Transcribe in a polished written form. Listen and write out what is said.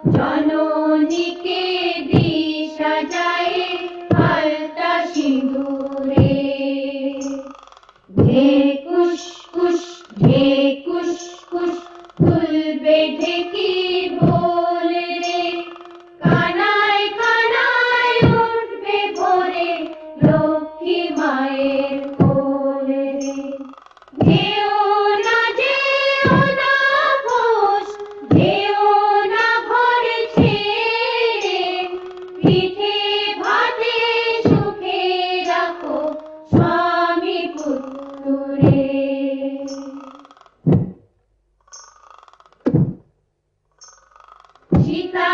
জননীকে দিশা যায় আলতা সিঁদুরে। ঢে কুসকুস ঢে কুসকুস ফুল বেঁধে কি বলে রে, কানায় কানায় উঠবে ভোরে লক্ষ্মী মায়ের কোলে রে। যেও না ঘোষ, যেও না ঘর ছেড়ে, পিঠে ভাতে সুখে রাখো স্বামী পুত্তুরে। সীতা